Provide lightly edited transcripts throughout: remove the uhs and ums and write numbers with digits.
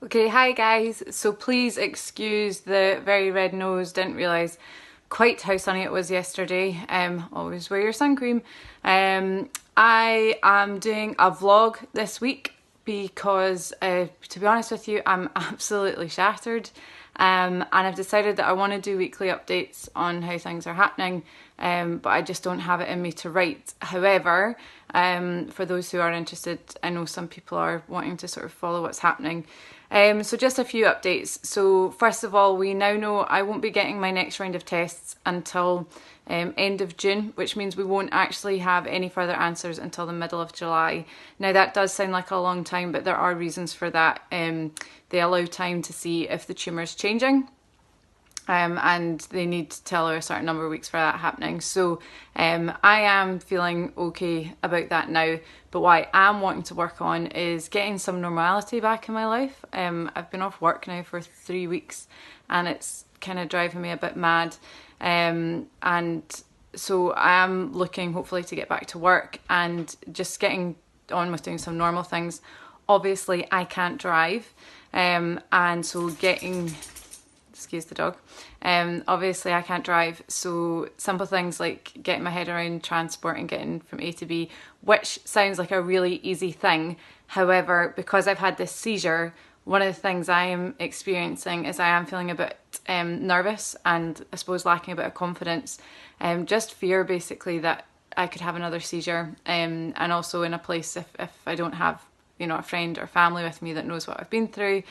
Okay, hi guys. So please excuse the very red nose. Didn't realise quite how sunny it was yesterday. Always wear your sun cream. I am doing a vlog this week because, to be honest with you, I'm absolutely shattered. And I've decided that I want to do weekly updates on how things are happening, but I just don't have it in me to write. However, for those who are interested, I know some people are wanting to sort of follow what's happening. So just a few updates. So first of all, we now know I won't be getting my next round of tests until end of June, which means we won't actually have any further answers until the middle of July. Now that does sound like a long time, but there are reasons for that. They allow time to see if the tumour is changing. And they need to tell her a certain number of weeks for that happening. So I am feeling okay about that now, but what I am wanting to work on is getting some normality back in my life. I've been off work now for 3 weeks and it's kind of driving me a bit mad. And so I am looking hopefully to get back to work and just getting on with doing some normal things. Obviously I can't drive, and so excuse the dog. Obviously I can't drive, so simple things like getting my head around transport and getting from A to B, which sounds like a really easy thing. However, because I've had this seizure, one of the things I am experiencing is I am feeling a bit nervous and I suppose lacking a bit of confidence. Just fear basically that I could have another seizure, and also in a place if I don't have, you know, a friend or family with me that knows what I've been through.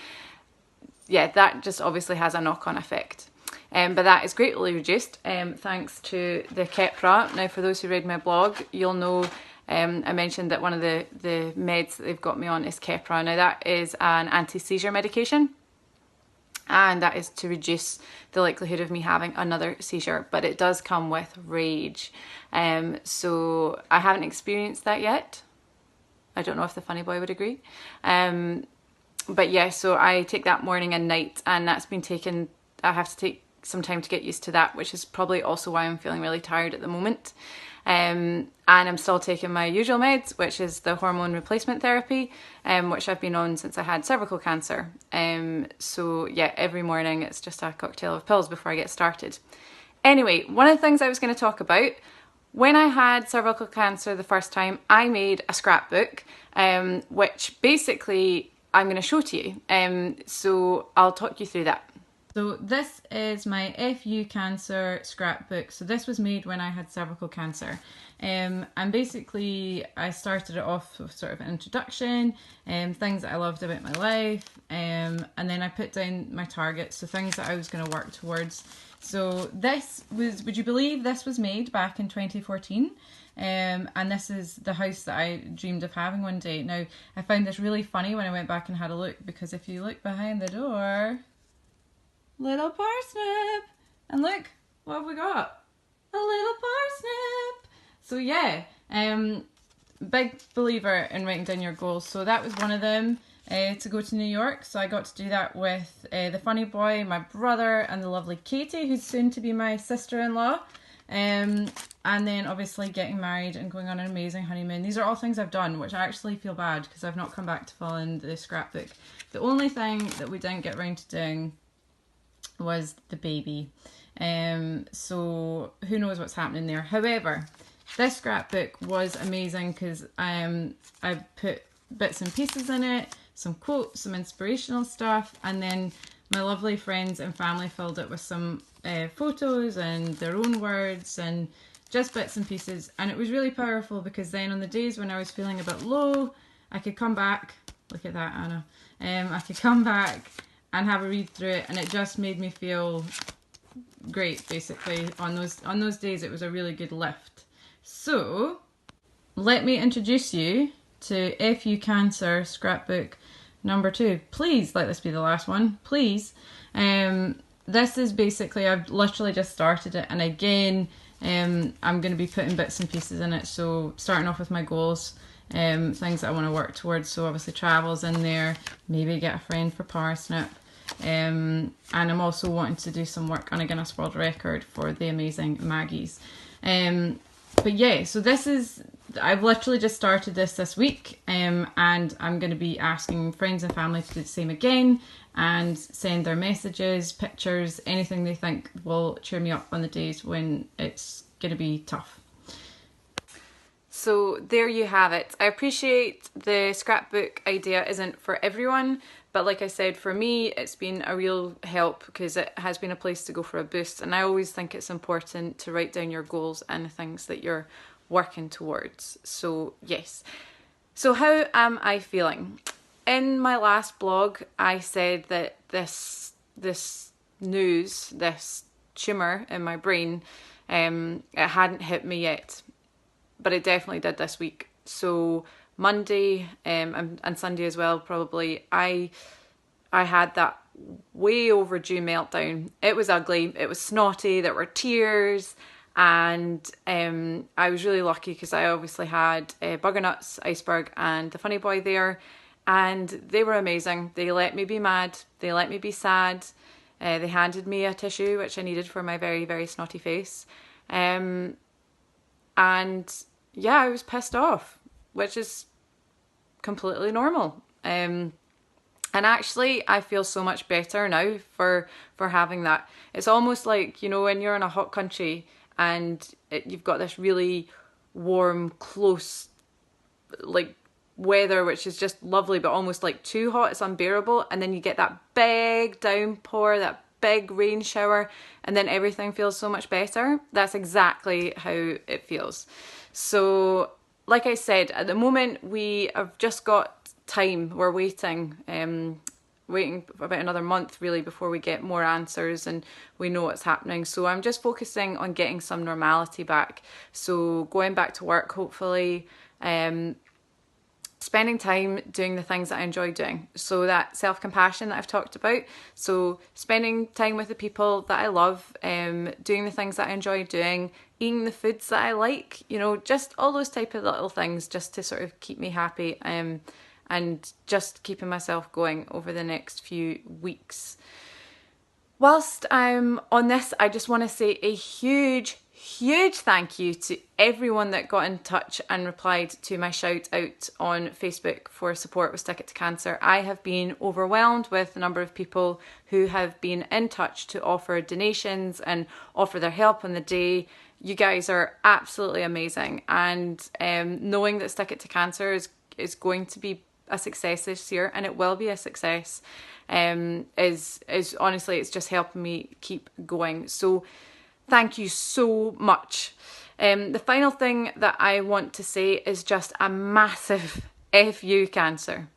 Yeah, that just obviously has a knock-on effect. But that is greatly reduced thanks to the Keppra. Now, for those who read my blog, you'll know I mentioned that one of the meds that they've got me on is Keppra. Now, that is an anti-seizure medication, and that is to reduce the likelihood of me having another seizure, but it does come with rage. So I haven't experienced that yet. I don't know if the funny boy would agree. But yeah, so I take that morning and night, and that's been taken, I have to take some time to get used to that, which is probably also why I'm feeling really tired at the moment. And I'm still taking my usual meds, which is the hormone replacement therapy, which I've been on since I had cervical cancer. So yeah, every morning it's just a cocktail of pills before I get started. Anyway, one of the things I was going to talk about, when I had cervical cancer the first time, I made a scrapbook, which basically I'm going to show to you. So I'll talk you through that. So this is my FU cancer scrapbook. So this was made when I had cervical cancer. And basically I started it off with sort of an introduction, things that I loved about my life, and then I put down my targets, so things that I was going to work towards. So this was, would you believe this was made back in 2014? And this is the house that I dreamed of having one day. Now, I found this really funny when I went back and had a look, because if you look behind the door, little parsnip, and look, what have we got? A little parsnip. So yeah, big believer in writing down your goals. So that was one of them, to go to New York. So I got to do that with the funny boy, my brother, and the lovely Katie, who's soon to be my sister-in-law. And then obviously getting married and going on an amazing honeymoon. These are all things I've done, which I actually feel bad because I've not come back to fill in the scrapbook. The only thing that we didn't get around to doing was the baby. So who knows what's happening there. However, this scrapbook was amazing because I put bits and pieces in it, some quotes, some inspirational stuff, and then my lovely friends and family filled it with some photos and their own words and just bits and pieces. And it was really powerful because then on the days when I was feeling a bit low, I could come back, look at that, Anna, I could come back and have a read through it, and it just made me feel great. Basically on those days it was a really good lift. So let me introduce you to FU Cancer scrapbook number 2. Please let this be the last one, please. This is basically, I've literally just started it, and again I'm going to be putting bits and pieces in it. So starting off with my goals, things that I want to work towards. So obviously travel's in there, maybe get a friend for parsnip, and I'm also wanting to do some work on a Guinness World Record for the amazing Maggies. But yeah, so I've literally just started this week, and I'm going to be asking friends and family to do the same again and send their messages, pictures, anything they think will cheer me up on the days when it's going to be tough. So there you have it. I appreciate the scrapbook idea isn't for everyone, but like I said, for me, it's been a real help because it has been a place to go for a boost. And I always think it's important to write down your goals and the things that you're working towards. So yes. So how am I feeling? In my last blog, I said that this news, this tumour in my brain, it hadn't hit me yet, but it definitely did this week. So Monday and Sunday as well, probably, I had that way overdue meltdown. It was ugly, it was snotty, there were tears, and I was really lucky because I obviously had Bugger Nuts, Iceberg and the Funny Boy there, and they were amazing. They let me be mad, they let me be sad, they handed me a tissue which I needed for my very, very snotty face. And yeah, I was pissed off, which is completely normal. And actually, I feel so much better now for having that. It's almost like, you know, when you're in a hot country and you've got this really warm, close, like, weather, which is just lovely, but almost like too hot, it's unbearable. And then you get that big downpour, that big rain shower, and then everything feels so much better. That's exactly how it feels. So like I said, at the moment we have just got time. We're waiting for about another month really before we get more answers and we know what's happening. So I'm just focusing on getting some normality back, so going back to work hopefully, spending time doing the things that I enjoy doing. So that self-compassion that I've talked about. So spending time with the people that I love, doing the things that I enjoy doing, eating the foods that I like, you know, just all those type of little things just to sort of keep me happy, and just keeping myself going over the next few weeks. Whilst I'm on this, I just want to say a huge thank you to everyone that got in touch and replied to my shout out on Facebook for support with Stick It to Cancer. I have been overwhelmed with the number of people who have been in touch to offer donations and offer their help on the day. You guys are absolutely amazing, and knowing that Stick It to Cancer is going to be a success this year, and it will be a success, is honestly, it's just helping me keep going. So thank you so much. The final thing that I want to say is just a massive F you cancer.